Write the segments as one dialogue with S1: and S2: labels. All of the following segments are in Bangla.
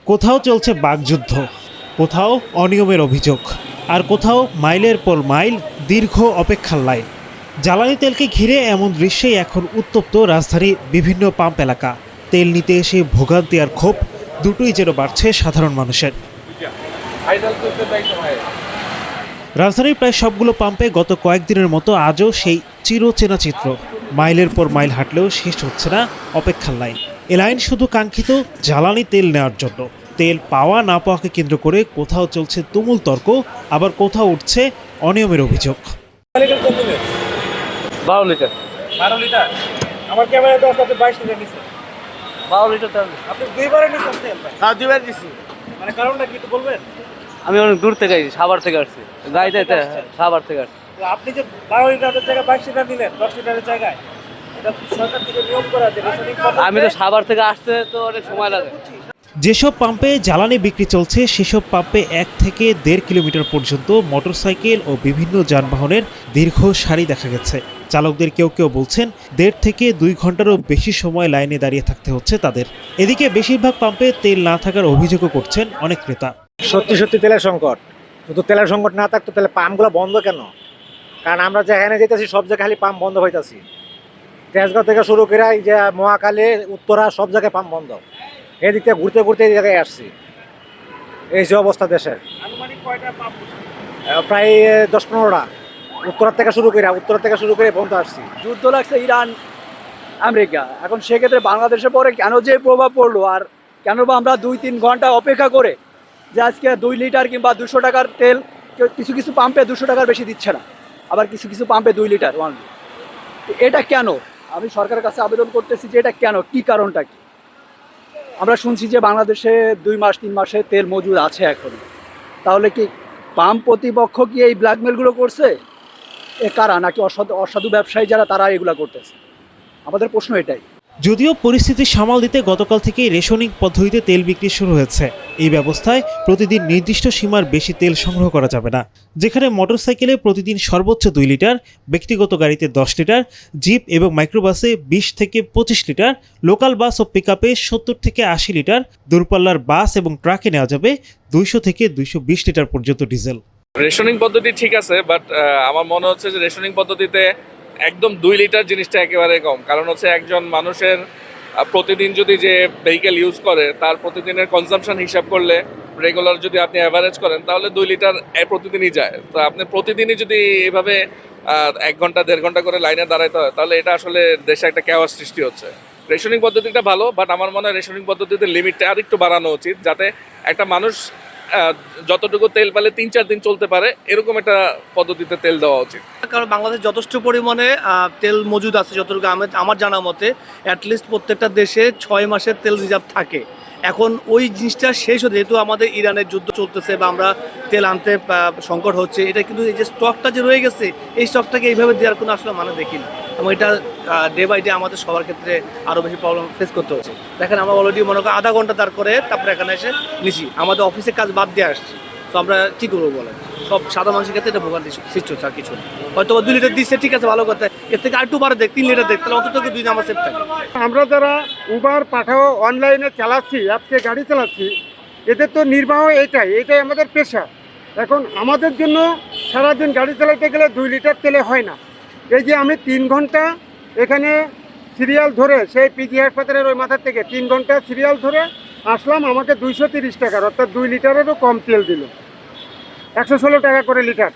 S1: কোথাও চলছে বাকযুদ্ধ, কোথাও অনিয়মের অভিযোগ, আর কোথাও মাইলের পর মাইল দীর্ঘ অপেক্ষার লাইন। জ্বালানি তেলকে ঘিরে এমন দৃশ্যেই এখন উত্তপ্ত রাজধানীর বিভিন্ন পাম্প এলাকা। তেল নিতে এসে ভোগান্তি আর ক্ষোভ দুটোই যেন বাড়ছে সাধারণ মানুষের। রাজধানীর প্রায় সবগুলো পাম্পে গত কয়েকদিনের মতো আজও সেই চিরচেনা চিত্র। মাইলের পর মাইল হাঁটলেও শেষ হচ্ছে না অপেক্ষার লাইন। এ লাইন শুধু কাঙ্ক্ষিত জ্বালানি তেল নেওয়ার জন্য। তেল পাওয়া না পাওয়াকে কেন্দ্র করে কোথাও চলছে তুমুল তর্ক, আবার কোথাও উঠছে অনিয়মের অভিযোগ।
S2: 12 লিটার।
S3: 12 লিটার? আমার ক্যামেরায় তো আপনি 22 লিটার নিছেন।
S2: 12 লিটার তেল।
S3: আপনি দুইবারে নিছেন তেল?
S2: হ্যাঁ, দুইবার দিছি।
S3: মানে কারণটা কি একটু বলবেন?
S2: আমি অনেক দূর থেকে আইছি, সাভার থেকে আসছি। গাড়িতে সাভার থেকে আসছি।
S3: আপনি যে 12 লিটারের জায়গায় 22 লিটার নিলেন 10 লিটারের জায়গায়, এটা সরকার থেকে নিয়ম করা আছে।
S2: আমি তো সাভার থেকে আসতে তো অনেক সময় লাগে।
S1: যেসব পাম্পে জ্বালানি বিক্রি চলছে সেসব পাম্পে 1 থেকে 1.5 কিলোমিটার পর্যন্ত মোটরসাইকেল ও বিভিন্ন যানবাহনের দীর্ঘ সারি দেখা গেছে। চালকদের কেউ কেউ বলছেন 1.5 থেকে 2 ঘন্টারও বেশি সময় লাইনে দাঁড়িয়ে থাকতে হচ্ছে তাদের। এদিকে বেশিরভাগ পাম্পে তেল না থাকার অভিযোগও করছেন অনেক ক্রেতা।
S4: সত্যি তেলের সংকট। যদি তেলের সংকট না থাকতো তাহলে পাম্পগুলো বন্ধ কেন? কারণ আমরা যেখানে যেতেছি সব জায়গায় খালি পাম্প বন্ধ হইতেছি। তেজগাঁও থেকে শুরু করে এই যে মহাকালী, উত্তরা, সব জায়গায় পাম্প বন্ধ। এদিক থেকে ঘুরতে ঘুরতে এই জায়গায় আসছি। এই যে অবস্থা দেশের।
S3: আনুমানিক কয়টা পাম্প?
S4: প্রায় 10-15টা। উত্তরা থেকে শুরু করে বন্ধ আসছি।
S5: যুদ্ধ লাগছে ইরান আমেরিকা, এখন সেক্ষেত্রে বাংলাদেশের পরে কেন যে প্রভাব পড়লো, আর কেন বা আমরা 2-3 ঘন্টা অপেক্ষা করে যে আজকে 2 লিটার কিংবা 200 টাকার তেল কিছু কিছু পাম্পে 200 টাকার বেশি দিচ্ছে না, আবার কিছু কিছু পাম্পে 2 লিটার 1 লিটার। এটা কেন? আমি সরকারের কাছে আবেদন করতেছি যে এটা কেন, কি কারণটা কি? আমরা শুনছি যে বাংলাদেশে 2-3 মাসে তেল মজুদ আছে এখন। তাহলে কি পাম্প কর্তৃপক্ষ কি এই ব্ল্যাকমেলগুলো করছে? এ কারা, নাকি অসাধু ব্যবসায়ী যারা তারা এগুলো করতেছে? আমাদের প্রশ্ন এটাই।
S1: যদিও পরিস্থিতি সামাল দিতে গতকাল থেকেই রেশনিং পদ্ধতিতে তেল বিক্রি শুরু হয়েছে। এই ব্যবস্থায় প্রতিদিন নির্দিষ্ট সীমার বেশি তেল সংগ্রহ করা যাবে না। যেখানে মোটরসাইকেলে প্রতিদিন সর্বোচ্চ 2 লিটার, ব্যক্তিগত গাড়িতে 10 লিটার, জিপ এবং মাইক্রোবাসে 20 থেকে 25 লিটার, লোকাল বাস ও পিকআপে 70 থেকে 80 লিটার, দূরপাল্লার বাস এবং ট্রাকে নেওয়া যাবে 200 থেকে 220 লিটার পর্যন্ত ডিজেল।
S6: রেশনিং পদ্ধতি ঠিক আছে, বাট আমার মনে হচ্ছে যে রেশনিং পদ্ধতিতে একদম 2 লিটার জিনিসটা একেবারে কম। কারণ হচ্ছে একজন মানুষের প্রতিদিন যদি যে ভেহিকেল ইউজ করে তার প্রতিদিনের কনজাম্পশন হিসাব করলে রেগুলার যদি আপনি অ্যাভারেজ করেন তাহলে 2 লিটার প্রতিদিনই যায়। তো আপনি প্রতিদিনই যদি এভাবে 1 ঘন্টা 1.5 ঘন্টা করে লাইনে দাঁড়াইতে হয় তাহলে এটা আসলে দেশে একটা কেওয়াস সৃষ্টি হচ্ছে। রেশনিং পদ্ধতিটা ভালো, বাট আমার মনে হয় রেশনিং পদ্ধতিতে লিমিটটা আর একটু বাড়ানো উচিত, যাতে একটা মানুষ যতটুকু তেল পেলে 3-4 দিন চলতে পারে এরকম একটা পদ্ধতিতে তেল দেওয়া উচিত।
S7: কারণ বাংলাদেশ যথেষ্ট পরিমাণে তেল মজুদ আছে, যতটুকু আমার জানা মতে অ্যাটলিস্ট প্রত্যেকটা দেশে 6 মাসের তেল রিজার্ভ থাকে। এখন ওই জিনিসটা শেষ হতে, যেহেতু আমাদের ইরানের যুদ্ধ চলতেছে বা আমরা তেল আনতে সংকট হচ্ছে, এটা কিন্তু এই যে স্টকটা যে রয়ে গেছে এই স্টকটাকে এইভাবে দেওয়ার কোনো আসলে মানে দেখি না। এবং এটা ডে বাই ডে আমাদের সবার ক্ষেত্রে আরও বেশি প্রবলেম ফেস করতে হচ্ছে। দেখেন আমরা অলরেডি মনে করি আধা ঘন্টা দাঁড় করে তারপরে এখানে এসে নিছি, আমাদের অফিসের কাজ বাদ দিয়ে আসছি। তো আমরা কী করবো বলেন? সব সাধারণ মানুষের ক্ষেত্রে এটা ভোগান্তি সৃষ্টি হচ্ছে, আর কিছু হয়তো 2 লিটার দিচ্ছে, ঠিক আছে, ভালো কথা। এর থেকে আরেকটু বারে দেখ 3 লিটার দেখ, তাহলে অন্তত 2 দিন আমার সেফ থাকে।
S8: আমরা যারা উবার পাঠাও অনলাইনে চালাচ্ছি, অ্যাপসে গাড়ি চালাচ্ছি, এদের তো নির্বাহ এটাই আমাদের পেশা। এখন আমাদের জন্য সারাদিন গাড়ি চালাতে গেলে 2 লিটার তেলে হয় না। এই যে আমি 3 ঘন্টা এখানে সিরিয়াল ধরে, সেই পিজি হাসপাতালের ওই মাথার থেকে 3 ঘন্টা সিরিয়াল ধরে আসলাম, আমাকে 230 টাকার, অর্থাৎ 2 লিটারেরও কম তেল দিল। 116 টাকা করে লিটার,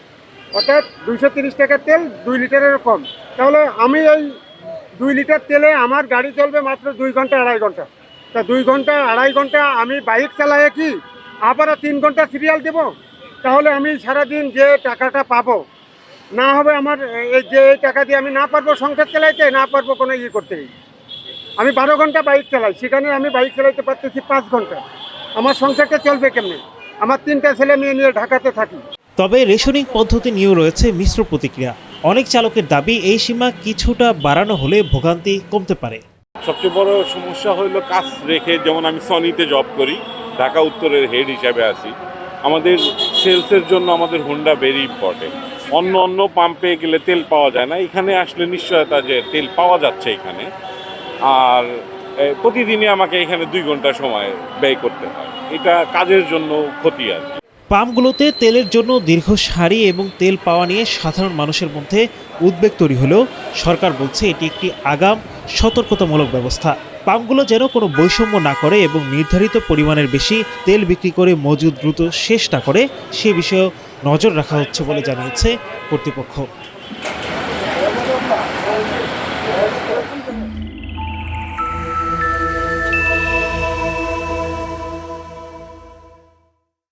S8: অর্থাৎ 230 টাকার তেল 2 লিটারেরও কম। তাহলে আমি এই 2 লিটার তেলে আমার গাড়ি চলবে মাত্র 2 ঘন্টা 2.5 ঘন্টা। তা 2 ঘন্টা 2.5 ঘন্টা আমি বাইক চালায় কি আবারও 3 ঘন্টা সিরিয়াল দেব? তাহলে আমি সারাদিন যে টাকাটা পাবো না হবে আমার, এই যে টাকা দিয়ে আমি না পারবো সংসার চালাইতে, না পারবো কোনো করতেই। আমি 12 ঘন্টা বাইক চালাই, সেখানে আমি বাইক চালাইতে পারতেছি 5 ঘন্টা। আমার সংসারটা চলবে কেমনে? আমার 3টা ছেলে মেয়ে নিয়ে ঢাকাতে থাকি।
S1: তবে রেশনিং পদ্ধতি নিয়েও রয়েছে মিশ্র প্রতিক্রিয়া। অনেক চালকের দাবি এই সীমা কিছুটা বাড়ানো হলে ভোগান্তি কমতে পারে।
S9: সবচেয়ে বড় সমস্যা হলো কাজ রেখে, যেমন আমি সনিতে জব করি, ঢাকা উত্তরের হেড হিসাবে আছি। আমাদের সেলসের জন্য আমাদের হোন্ডা ভেরি ইম্পর্টেন্ট। অন্য অন্য পাম্পে গেলে তেল পাওয়া যায় না, এখানে আসলে নিশ্চয়তা যে তেল পাওয়া যাচ্ছে এখানে। আর প্রতিদিনই আমাকে এখানে 2 ঘন্টা সময় ব্যয় করতে হয়, এটা কাজের জন্য ক্ষতি আর কি।
S1: পাম্পগুলোতে তেলের জন্য দীর্ঘ সারি এবং তেল পাওয়া নিয়ে সাধারণ মানুষের মধ্যে উদ্বেগ তৈরি হলেও সরকার বলছে এটি একটি আগাম সতর্কতামূলক ব্যবস্থা। পাম্পগুলো যেন কোনো বৈষম্য না করে এবং নির্ধারিত পরিমাণের বেশি তেল বিক্রি করে মজুদ দ্রুত শেষ না করে সে বিষয়েও নজর রাখা হচ্ছে বলে জানিয়েছে কর্তৃপক্ষ।